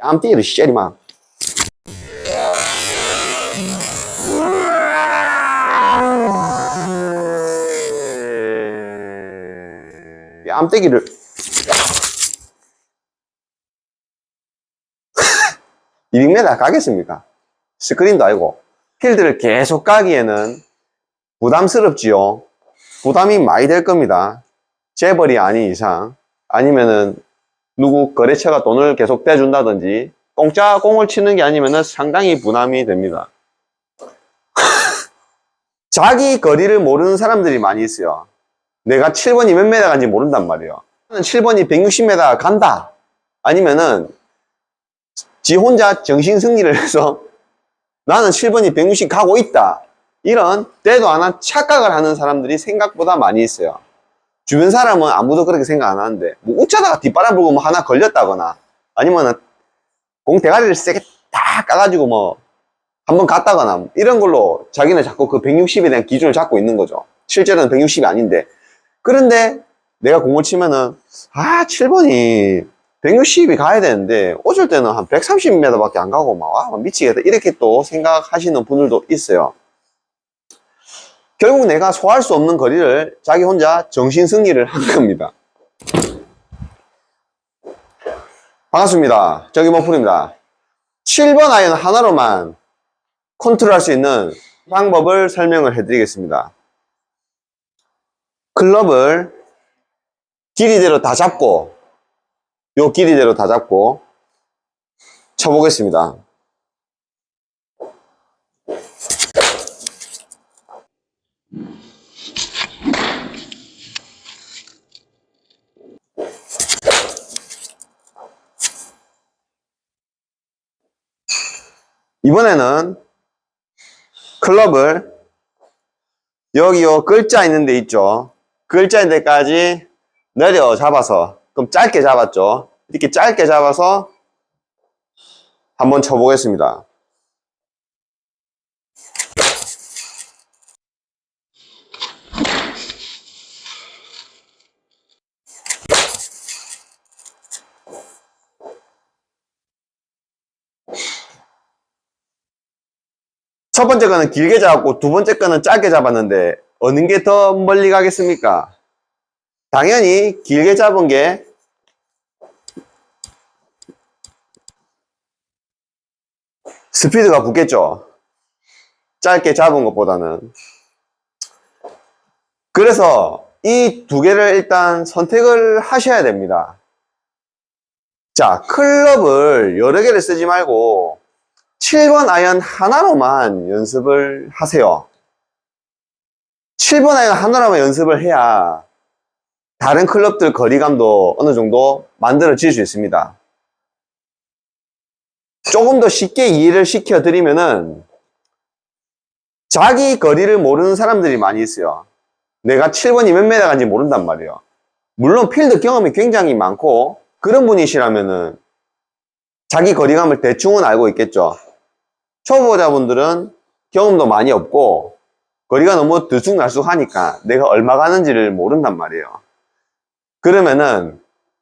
뺨때기를 씨리 막. 뺨때기를 200m 가겠습니까? 스크린도 아니고. 필드를 계속 가기에는 부담스럽지요. 부담이 많이 될 겁니다. 재벌이 아닌 이상, 아니면은 누구 거래처가 돈을 계속 떼준다든지 공짜 공을 치는 게 아니면은 상당히 부담이 됩니다. 자기 거리를 모르는 사람들이 많이 있어요. 내가 7번이 몇 m 간지 모른단 말이에요. 7번이 160m 간다. 아니면은 지 혼자 정신 승리를 해서 나는 7번이 160 가고 있다. 이런 때도 안 한 착각을 하는 사람들이 생각보다 많이 있어요. 주변 사람은 아무도 그렇게 생각 안 하는데, 뭐 웃자다가 뒷바람 불고 뭐 하나 걸렸다거나, 아니면은 공 대가리를 세게 딱 까가지고 뭐 한번 갔다거나, 이런 걸로 자기는 자꾸 그 160에 대한 기준을 잡고 있는 거죠. 실제로는 160이 아닌데. 그런데 내가 공을 치면은, 7번이 160이 가야 되는데, 어쩔 때는 한 130m 밖에 안 가고 막 미치겠다. 이렇게 또 생각하시는 분들도 있어요. 결국 내가 소화할 수 없는 거리를 자기 혼자 정신승리를 한 겁니다. 반갑습니다. 정기머플입니다. 7번 아이언 하나로만 컨트롤할 수 있는 방법을 설명을 해드리겠습니다. 클럽을 길이대로 다 잡고, 요 길이대로 다 잡고 쳐보겠습니다. 이번에는 클럽을 여기 요 글자 있는 데 있죠. 글자 있는 데까지 내려 잡아서, 그럼 짧게 잡았죠. 이렇게 짧게 잡아서 한번 쳐보겠습니다. 첫 번째 거는 길게 잡았고 두 번째 거는 짧게 잡았는데 어느 게 더 멀리 가겠습니까? 당연히 길게 잡은 게 스피드가 붙겠죠. 짧게 잡은 것보다는. 그래서 이 두 개를 일단 선택을 하셔야 됩니다. 자, 클럽을 여러 개를 쓰지 말고 7번 아이언 하나로만 연습을 하세요. 7번 아이언 하나로만 연습을 해야 다른 클럽들 거리감도 어느 정도 만들어질 수 있습니다. 조금 더 쉽게 이해를 시켜드리면은, 자기 거리를 모르는 사람들이 많이 있어요. 내가 7번이 몇 m 간지 모른단 말이에요. 물론 필드 경험이 굉장히 많고 그런 분이시라면은 자기 거리감을 대충은 알고 있겠죠. 초보자분들은 경험도 많이 없고 거리가 너무 들쑥날쑥하니까 내가 얼마 가는지를 모른단 말이에요. 그러면은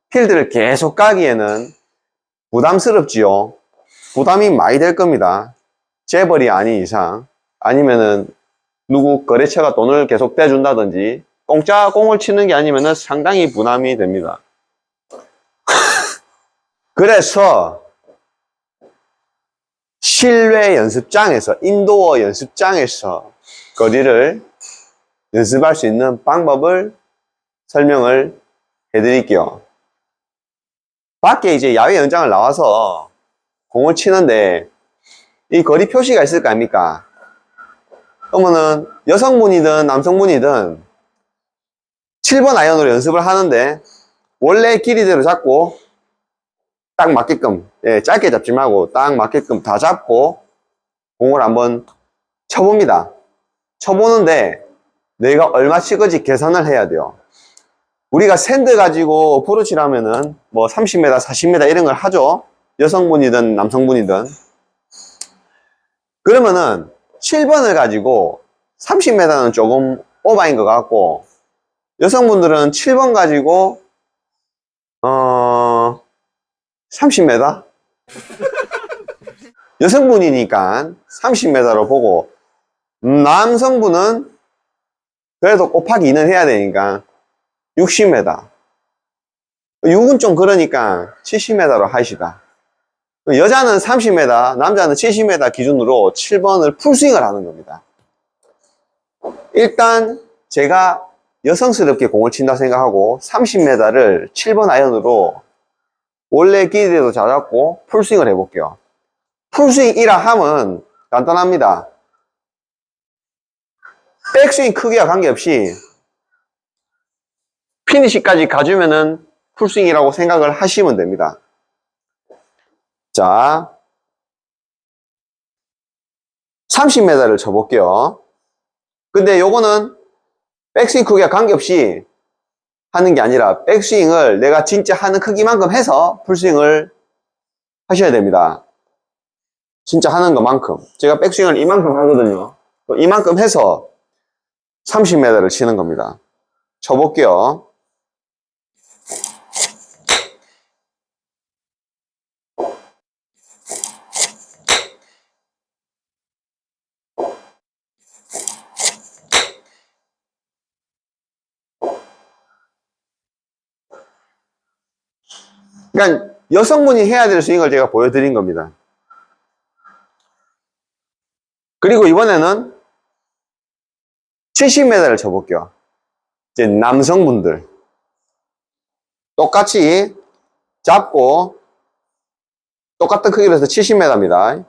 필드를 계속 가기에는 부담스럽지요. 부담이 많이 될 겁니다. 재벌이 아닌 이상, 아니면은 누구 거래처가 돈을 계속 떼준다든지 공짜 공을 치는 게 아니면은 상당히 부담이 됩니다. 그래서 실외 연습장에서, 인도어 연습장에서 거리를 연습할 수 있는 방법을 설명을 해드릴게요. 밖에 이제 야외 연장을 나와서 공을 치는데 이 거리 표시가 있을 거 아닙니까? 그러면은 여성분이든 남성분이든 7번 아이언으로 연습을 하는데 원래 길이대로 잡고 딱 맞게끔, 짧게 잡지 말고 딱 맞게끔 다 잡고 공을 한번 쳐봅니다. 쳐보는데 내가 얼마 치는지 계산을 해야 돼요. 우리가 샌드 가지고 어프로치를 하면은 뭐 30m, 40m 이런 걸 하죠. 여성분이든 남성분이든. 그러면은 7번을 가지고 30m는 조금 오버인 것 같고, 여성분들은 7번 가지고 30m? 여성분이니까 30m로 보고, 남성분은 그래도 곱하기 2는 해야 되니까 60m. 6은 좀 그러니까 70m로 하시다. 여자는 30m, 남자는 70m 기준으로 7번을 풀스윙을 하는 겁니다. 일단 제가 여성스럽게 공을 친다 생각하고 30m를 7번 아이언으로 원래 기대도 잘 잡고 풀스윙을 해볼게요. 풀스윙이라 함은 간단합니다. 백스윙 크기와 관계없이 피니시까지 가주면은 풀스윙이라고 생각을 하시면 됩니다. 자, 30m를 쳐볼게요. 근데 요거는 백스윙 크기와 관계없이 하는 게 아니라 백스윙을 내가 진짜 하는 크기만큼 해서 풀스윙을 하셔야 됩니다. 진짜 하는 것만큼. 제가 백스윙을 이만큼 하거든요. 이만큼 해서 30m를 치는 겁니다. 쳐볼게요. 그러니까 여성분이 해야 될 스윙을 제가 보여드린 겁니다. 그리고 이번에는 70m를 쳐볼게요. 이제 남성분들 똑같이 잡고 똑같은 크기로 해서 70m입니다.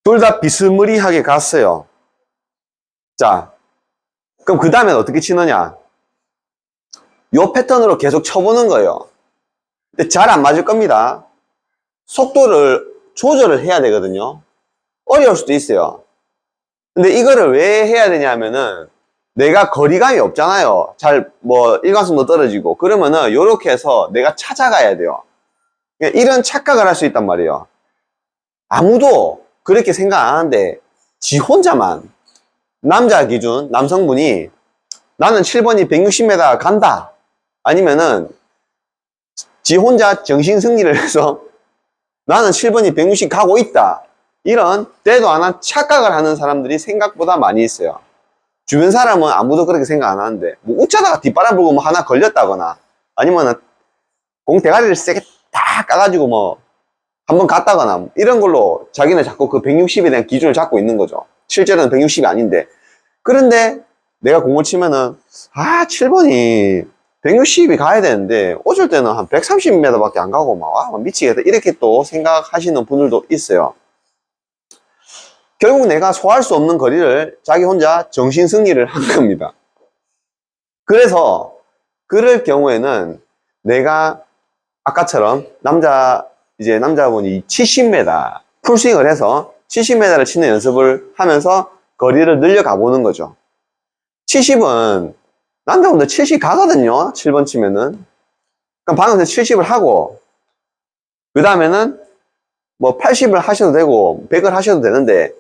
둘 다 비스무리하게 갔어요. 자, 그럼 그 다음엔 어떻게 치느냐? 요 패턴으로 계속 쳐보는 거예요. 근데 잘 안 맞을 겁니다. 속도를 조절을 해야 되거든요. 어려울 수도 있어요. 근데 이거를 왜 해야 되냐 하면은 내가 거리감이 없잖아요. 잘 일관성도 떨어지고 그러면은 요렇게 해서 내가 찾아가야 돼요. 이런 착각을 할 수 있단 말이에요. 아무도 그렇게 생각 안 하는데 지 혼자만 남자 기준 남성분이 나는 7번이 160m 간다 아니면은 지 혼자 정신 승리를 해서 나는 7번이 160 가고 있다 이런 때도 안 한 착각을 하는 사람들이 생각보다 많이 있어요. 주변 사람은 아무도 그렇게 생각 안 하는데 웃자다가 뒷바람 불고 하나 걸렸다거나 아니면은 공 대가리를 세게 딱 까가지고 한번 갔다거나 이런 걸로 자기는 자꾸 그 160에 대한 기준을 잡고 있는 거죠. 실제로는 160이 아닌데. 그런데 내가 공을 치면은 7번이 160이 가야 되는데 어쩔 때는 한 130m 밖에 안 가고 미치겠다 이렇게 또 생각하시는 분들도 있어요. 결국 내가 소화할 수 없는 거리를 자기 혼자 정신 승리를 한 겁니다. 그래서 그럴 경우에는 내가 아까처럼 남자분이 70m 풀스윙을 해서 70m를 치는 연습을 하면서 거리를 늘려가 보는 거죠. 70은 남자분들 70 가거든요. 7번 치면은. 그럼 방금서 70을 하고 그 다음에는 80을 하셔도 되고 100을 하셔도 되는데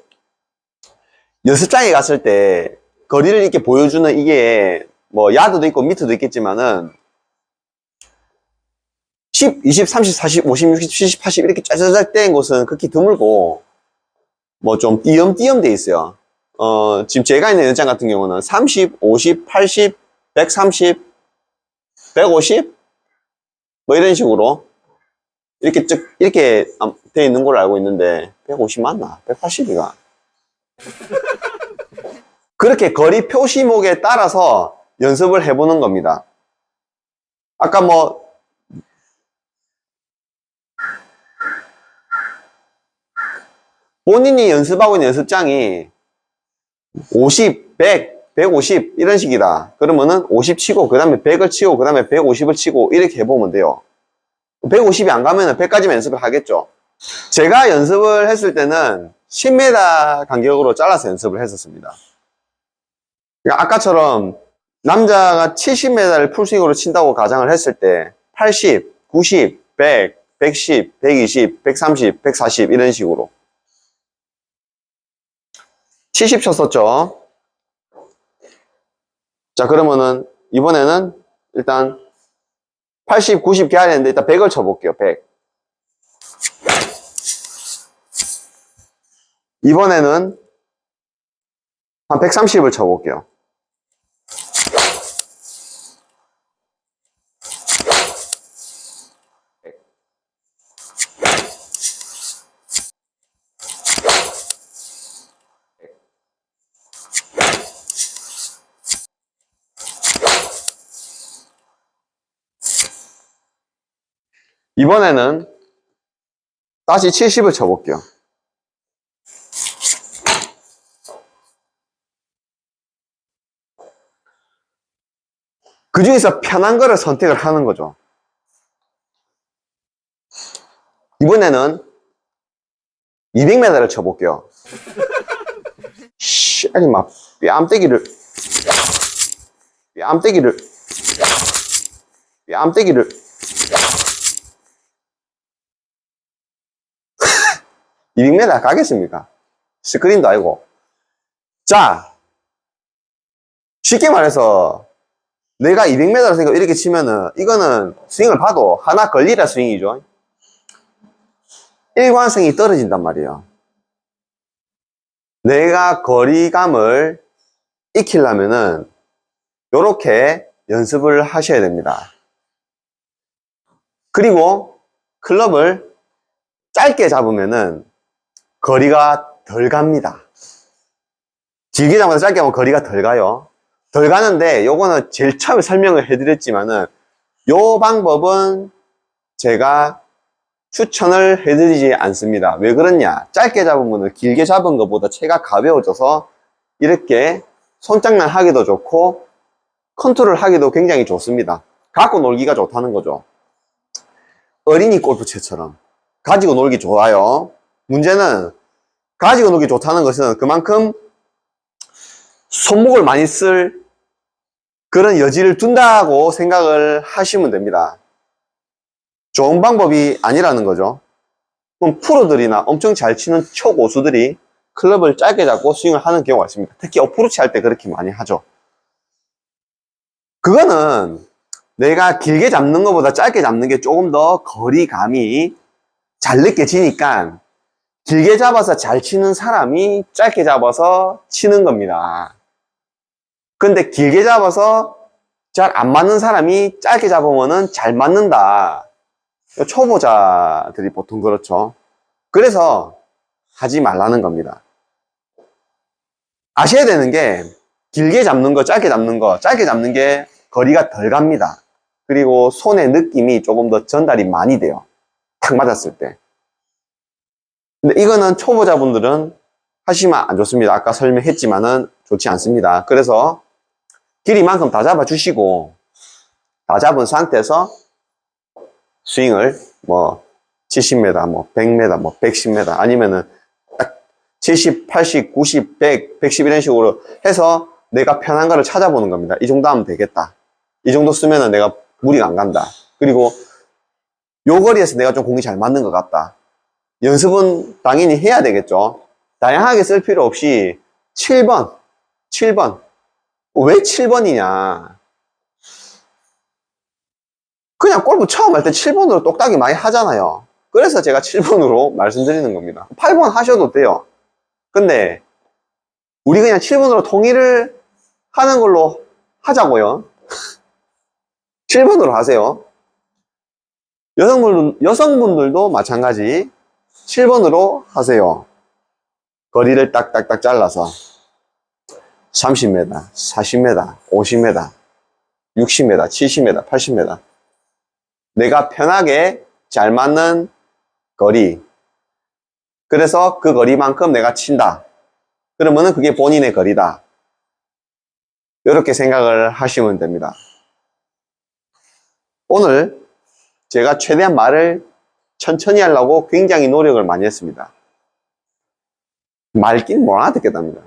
연습장에 갔을 때 거리를 이렇게 보여주는 이게 야드도 있고 미터도 있겠지만은 10, 20, 30, 40, 50, 60, 70, 80 이렇게 짜자작 된 곳은 극히 드물고 좀 띄엄띄엄 돼 있어요. 지금 제가 있는 연장 같은 경우는 30, 50, 80, 130, 150 이런 식으로 이렇게 돼 있는 걸로 알고 있는데 150 맞나? 180이가 그렇게 거리 표시목에 따라서 연습을 해보는 겁니다. 아까 본인이 연습하고 있는 연습장이 50, 100, 150 이런 식이다. 그러면은 50 치고 그 다음에 100을 치고 그 다음에 150을 치고 이렇게 해보면 돼요. 150이 안 가면은 100까지만 연습을 하겠죠. 제가 연습을 했을 때는 10m 간격으로 잘라서 연습을 했었습니다. 그러니까 아까처럼 남자가 70m를 풀스윙으로 친다고 가정을 했을 때 80, 90, 100, 110, 120, 130, 140 이런 식으로 70 쳤었죠. 자, 그러면은 이번에는 일단 80, 90 개야 되는데 일단 100을 쳐볼게요. 100. 이번에는 한 130을 쳐볼게요. 이번에는 다시 70을 쳐볼게요. 그 중에서 편한 거를 선택을 하는 거죠. 이번에는 200m를 쳐볼게요. 아니, 막, 뺨때기를, 뺨때기를, 200m 가겠습니까? 스크린도 아니고. 자, 쉽게 말해서, 내가 200m를 생각 이렇게 치면은, 이거는 스윙을 봐도 하나 걸리라 스윙이죠. 일관성이 떨어진단 말이에요. 내가 거리감을 익히려면은, 요렇게 연습을 하셔야 됩니다. 그리고 클럽을 짧게 잡으면은 거리가 덜 갑니다. 길게 잡아서 짧게 하면 거리가 덜 가요. 덜 가는데 요거는 제일 처음에 설명을 해드렸지만은 요 방법은 제가 추천을 해드리지 않습니다. 왜 그러냐? 짧게 잡으면 길게 잡은 것보다 체가 가벼워져서 이렇게 손장난 하기도 좋고 컨트롤 하기도 굉장히 좋습니다. 갖고 놀기가 좋다는 거죠. 어린이 골프채처럼 가지고 놀기 좋아요. 문제는 가지고 놀기 좋다는 것은 그만큼 손목을 많이 쓸 그런 여지를 둔다고 생각을 하시면 됩니다. 좋은 방법이 아니라는 거죠. 그럼 프로들이나 엄청 잘 치는 초고수들이 클럽을 짧게 잡고 스윙을 하는 경우가 있습니다. 특히 어프로치 할 때 그렇게 많이 하죠. 그거는 내가 길게 잡는 것보다 짧게 잡는 게 조금 더 거리감이 잘 느껴지니까 길게 잡아서 잘 치는 사람이 짧게 잡아서 치는 겁니다. 근데 길게 잡아서 잘 안 맞는 사람이 짧게 잡으면은 잘 맞는다. 초보자들이 보통 그렇죠. 그래서 하지 말라는 겁니다. 아셔야 되는 게 길게 잡는 거, 짧게 잡는 거, 짧게 잡는 게 거리가 덜 갑니다. 그리고 손의 느낌이 조금 더 전달이 많이 돼요. 탁 맞았을 때. 근데 이거는 초보자분들은 하시면 안 좋습니다. 아까 설명했지만은 좋지 않습니다. 그래서 길이만큼 다 잡아주시고 다 잡은 상태에서 스윙을 뭐 70m, 뭐 100m, 뭐 110m 아니면은 딱 70, 80, 90, 100, 110 이런 식으로 해서 내가 편한 거를 찾아보는 겁니다. 이 정도 하면 되겠다. 이 정도 쓰면은 내가 무리가 안 간다. 그리고 요 거리에서 내가 좀 공이 잘 맞는 것 같다. 연습은 당연히 해야 되겠죠. 다양하게 쓸 필요 없이 7번. 왜 7번이냐? 그냥 골프 처음 할 때 7번으로 똑딱이 많이 하잖아요. 그래서 제가 7번으로 말씀드리는 겁니다. 8번 하셔도 돼요. 근데 우리 그냥 7번으로 통일을 하는 걸로 하자고요. 7번으로 하세요. 여성분들도 마찬가지 7번으로 하세요. 거리를 딱딱딱 잘라서 30m, 40m, 50m, 60m, 70m, 80m 내가 편하게 잘 맞는 거리. 그래서 그 거리만큼 내가 친다. 그러면은 그게 본인의 거리다. 이렇게 생각을 하시면 됩니다. 오늘 제가 최대한 말을 천천히 하려고 굉장히 노력을 많이 했습니다. 말긴 못 알아듣겠답니다.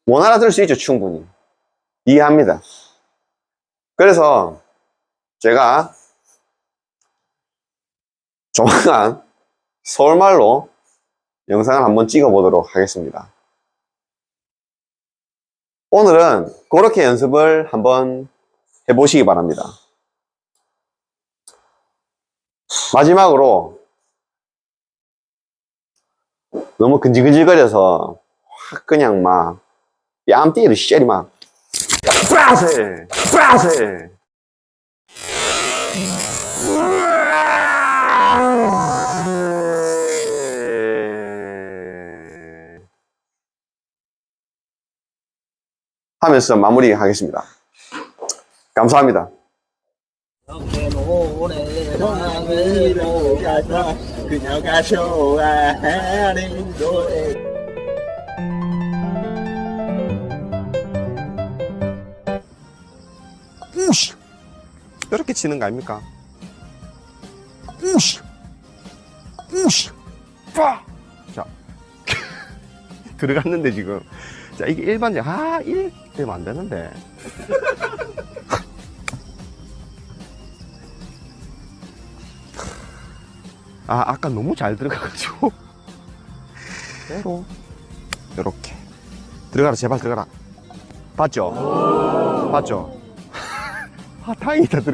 못 알아들을 수 있죠, 충분히. 이해합니다. 그래서 제가 조만간 서울말로 영상을 한번 찍어 보도록 하겠습니다. 오늘은 그렇게 연습을 한번 해보시기 바랍니다. 마지막으로 너무 근질근질거려서 확 그냥 막 뺨때리를 시절이 막 빠세 빠세 하면서 마무리하겠습니다. 감사합니다. 우씨! 이렇게 치는 거 아닙니까? 우씨! 우씨! 빠! 자. 들어갔는데 지금. 자, 이게 일반적, 1 되면 안 되는데. 아까 너무 잘 들어가가지고. 그대로. 요렇게. 들어가라, 제발 들어가라. 봤죠? 봤죠? 다행이다, 들어가.